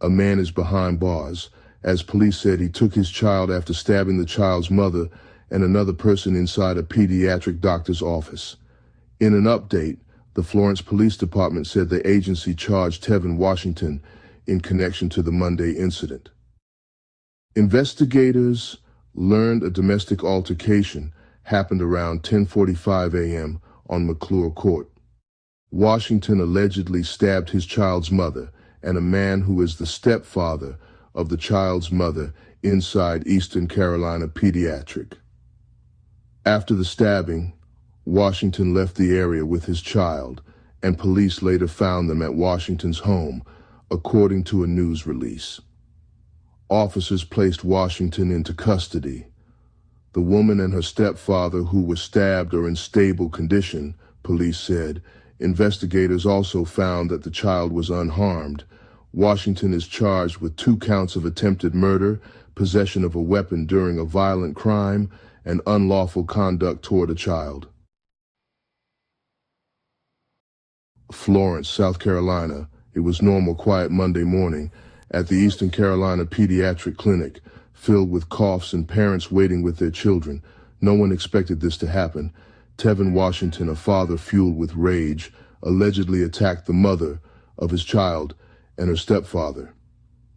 A man is behind bars. As police said, he took his child after stabbing the child's mother and another person inside a pediatric doctor's office. In an update, the Florence Police Department said the agency charged Tevin Washington in connection to the Monday incident. Investigators learned a domestic altercation happened around 10:45 a.m. on McClure Court. Washington allegedly stabbed his child's mother and a man who is the stepfather of the child's mother inside Eastern Carolina Pediatric. After the stabbing, Washington left the area with his child, and police later found them at Washington's home, according to a news release. Officers placed Washington into custody. The woman and her stepfather, who were stabbed, are in stable condition, police said. Investigators also found that the child was unharmed. Washington is charged with 2 counts of attempted murder, possession of a weapon during a violent crime, and unlawful conduct toward a child. Florence, South Carolina. It was normal, quiet Monday morning at the Eastern Carolina Pediatric Clinic, filled with coughs and parents waiting with their children. No one expected this to happen. Tevin Washington, a father fueled with rage, allegedly attacked the mother of his child and her stepfather.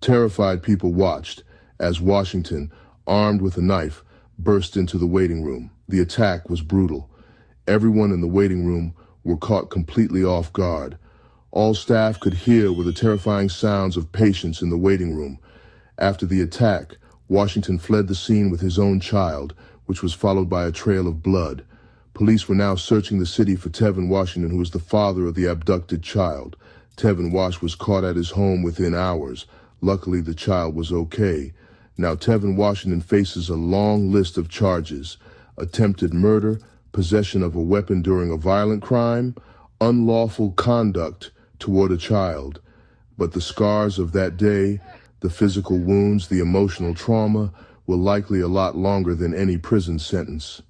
Terrified people watched as Washington, armed with a knife, burst into the waiting room. The attack was brutal. Everyone in the waiting room were caught completely off guard. All staff could hear were the terrifying sounds of patients in the waiting room. After the attack, Washington fled the scene with his own child, which was followed by a trail of blood. Police were now searching the city for Tevin Washington, who was the father of the abducted child. Tevin Wash was caught at his home within hours. Luckily, the child was okay. Now Tevin Washington faces a long list of charges: attempted murder, possession of a weapon during a violent crime, unlawful conduct toward a child. But the scars of that day, the physical wounds, the emotional trauma, were likely a lot longer than any prison sentence.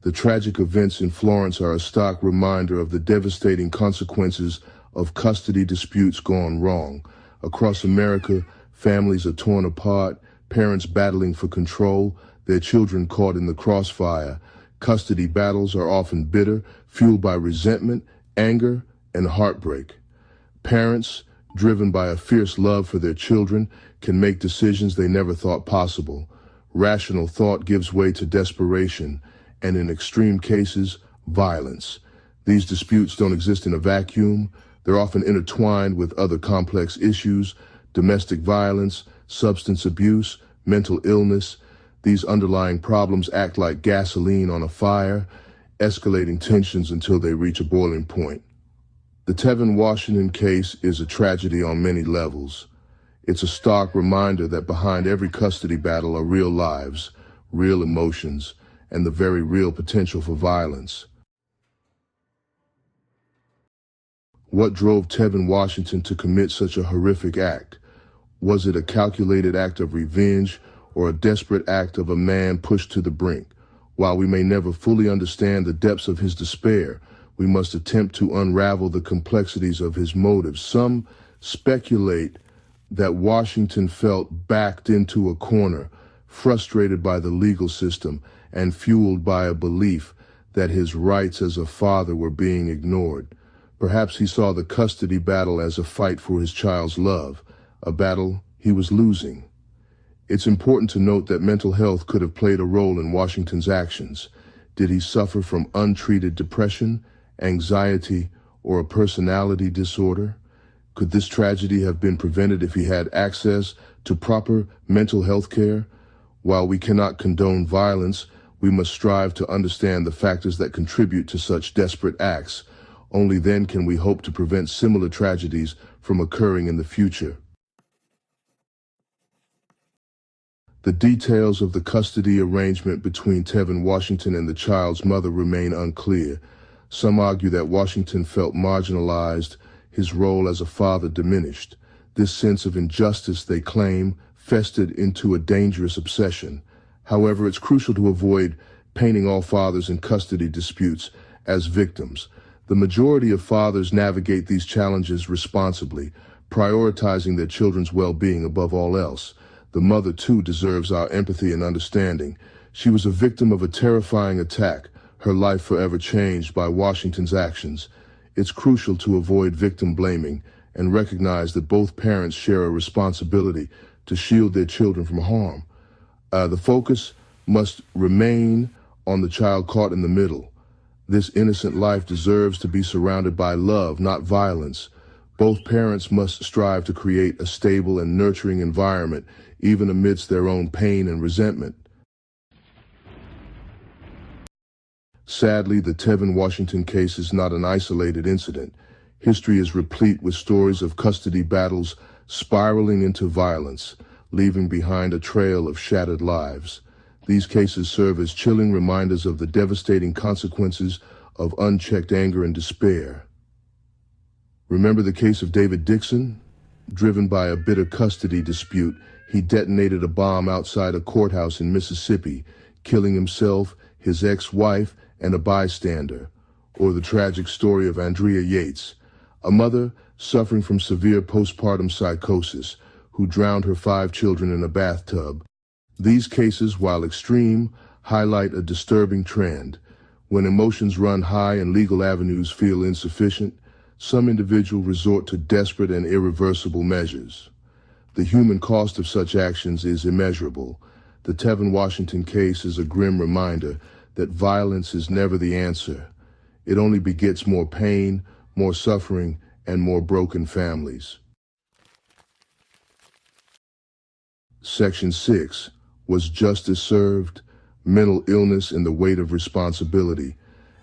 The tragic events in Florence are a stark reminder of the devastating consequences of custody disputes gone wrong. Across America, families are torn apart, parents battling for control, their children caught in the crossfire. Custody battles are often bitter, fueled by resentment, anger, and heartbreak. Parents, driven by a fierce love for their children, can make decisions they never thought possible. Rational thought gives way to desperation, and in extreme cases, violence. These disputes don't exist in a vacuum. They're often intertwined with other complex issues: domestic violence, substance abuse, mental illness. These underlying problems act like gasoline on a fire, escalating tensions until they reach a boiling point. The Tevin Washington case is a tragedy on many levels. It's a stark reminder that behind every custody battle are real lives, real emotions, and the very real potential for violence. What drove Tevin Washington to commit such a horrific act? Was it a calculated act of revenge or a desperate act of a man pushed to the brink? While we may never fully understand the depths of his despair, we must attempt to unravel the complexities of his motives. Some speculate that Washington felt backed into a corner, frustrated by the legal system and fueled by a belief that his rights as a father were being ignored. Perhaps he saw the custody battle as a fight for his child's love, a battle he was losing. It's important to note that mental health could have played a role in Washington's actions. Did he suffer from untreated depression, anxiety, or a personality disorder? Could this tragedy have been prevented if he had access to proper mental health care? While we cannot condone violence, we must strive to understand the factors that contribute to such desperate acts. Only then can we hope to prevent similar tragedies from occurring in the future. The details of the custody arrangement between Tevin Washington and the child's mother remain unclear. Some argue that Washington felt marginalized, his role as a father diminished. This sense of injustice, they claim, festered into a dangerous obsession. However, it's crucial to avoid painting all fathers in custody disputes as victims. The majority of fathers navigate these challenges responsibly, prioritizing their children's well-being above all else. The mother, too, deserves our empathy and understanding. She was a victim of a terrifying attack, her life forever changed by Washington's actions. It's crucial to avoid victim blaming and recognize that both parents share a responsibility to shield their children from harm. The focus must remain on the child caught in the middle. This innocent life deserves to be surrounded by love, not violence. Both parents must strive to create a stable and nurturing environment, even amidst their own pain and resentment. Sadly, the Tevin Washington case is not an isolated incident. History is replete with stories of custody battles spiraling into violence, leaving behind a trail of shattered lives. These cases serve as chilling reminders of the devastating consequences of unchecked anger and despair. Remember the case of David Dixon? Driven by a bitter custody dispute, he detonated a bomb outside a courthouse in Mississippi, killing himself, his ex-wife, and a bystander. Or the tragic story of Andrea Yates, a mother suffering from severe postpartum psychosis who drowned her 5 children in a bathtub. These cases, while extreme, highlight a disturbing trend. When emotions run high and legal avenues feel insufficient, some individuals resort to desperate and irreversible measures. The human cost of such actions is immeasurable. The Tevin Washington case is a grim reminder that violence is never the answer. It only begets more pain, more suffering, and more broken families. Section 6. Was justice served? Mental illness and the weight of responsibility.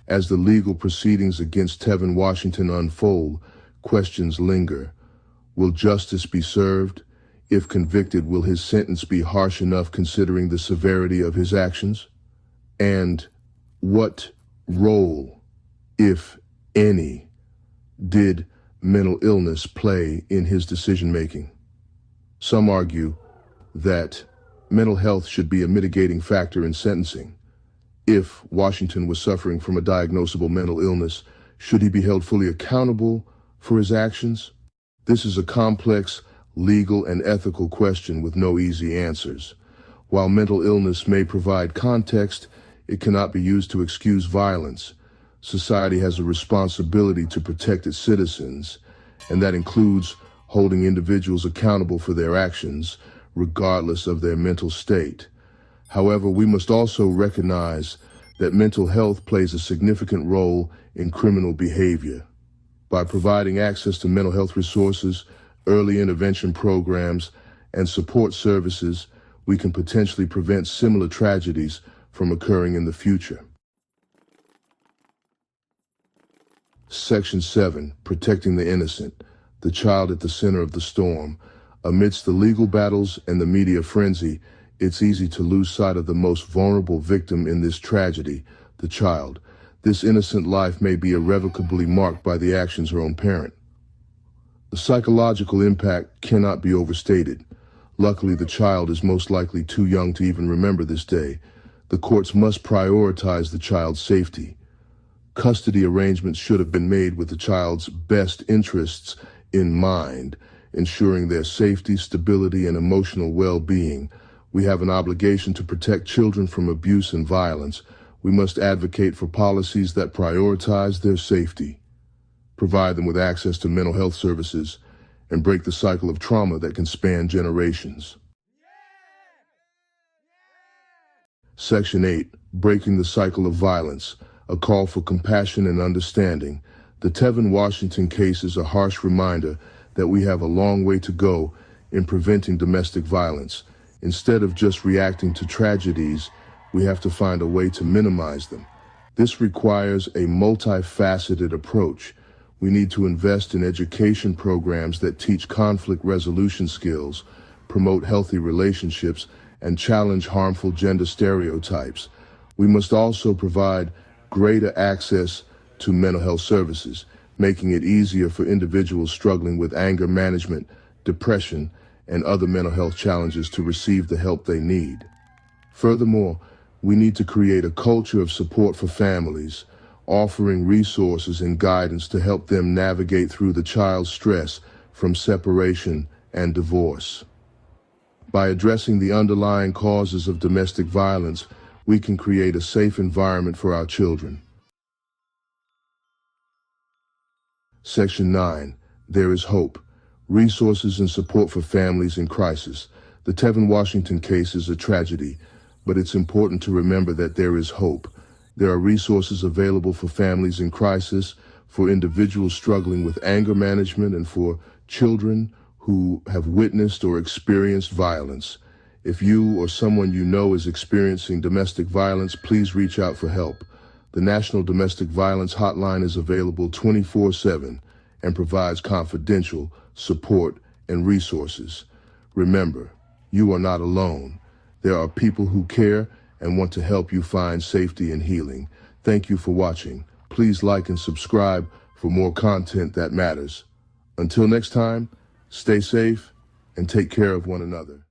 As the legal proceedings against Tevin Washington unfold, questions linger. Will justice be served? If convicted, will his sentence be harsh enough considering the severity of his actions? And what role, if any, did mental illness play in his decision-making? Some argue that mental health should be a mitigating factor in sentencing. If Washington was suffering from a diagnosable mental illness, should he be held fully accountable for his actions? This is a complex legal and ethical question with no easy answers. While mental illness may provide context, it cannot be used to excuse violence. Society has a responsibility to protect its citizens, and that includes holding individuals accountable for their actions, regardless of their mental state. However, we must also recognize that mental health plays a significant role in criminal behavior. By providing access to mental health resources, early intervention programs, and support services, we can potentially prevent similar tragedies from occurring in the future. Section 7. Protecting the innocent, the child at the center of the storm. Amidst the legal battles and the media frenzy, it's easy to lose sight of the most vulnerable victim in this tragedy, the child. This innocent life may be irrevocably marked by the actions of her own parent. The psychological impact cannot be overstated. Luckily, the child is most likely too young to even remember this day. The courts must prioritize the child's safety. Custody arrangements should have been made with the child's best interests in mind, ensuring their safety, stability, and emotional well-being. We have an obligation to protect children from abuse and violence. We must advocate for policies that prioritize their safety, provide them with access to mental health services, and break the cycle of trauma that can span generations. Section 8. Breaking the cycle of violence, a call for compassion and understanding. The Tevin Washington case is a harsh reminder that we have a long way to go in preventing domestic violence. Instead of just reacting to tragedies, we have to find a way to minimize them. This requires a multifaceted approach. We need to invest in education programs that teach conflict resolution skills, promote healthy relationships, and challenge harmful gender stereotypes. We must also provide greater access to mental health services, making it easier for individuals struggling with anger management, depression, and other mental health challenges to receive the help they need. Furthermore, we need to create a culture of support for families. offering resources and guidance to help them navigate through the child's stress from separation and divorce. By addressing the underlying causes of domestic violence, we can create a safe environment for our children. Section 9. There is hope. Resources and support for families in crisis. The Tevin Washington case is a tragedy, but it's important to remember that there is hope. There are resources available for families in crisis, for individuals struggling with anger management, and for children who have witnessed or experienced violence. If you or someone you know is experiencing domestic violence, please reach out for help. The National Domestic Violence Hotline is available 24/7 and provides confidential support and resources. Remember, you are not alone. There are people who care and want to help you find safety and healing. Thank you for watching. Please like and subscribe for more content that matters. Until next time, stay safe and take care of one another.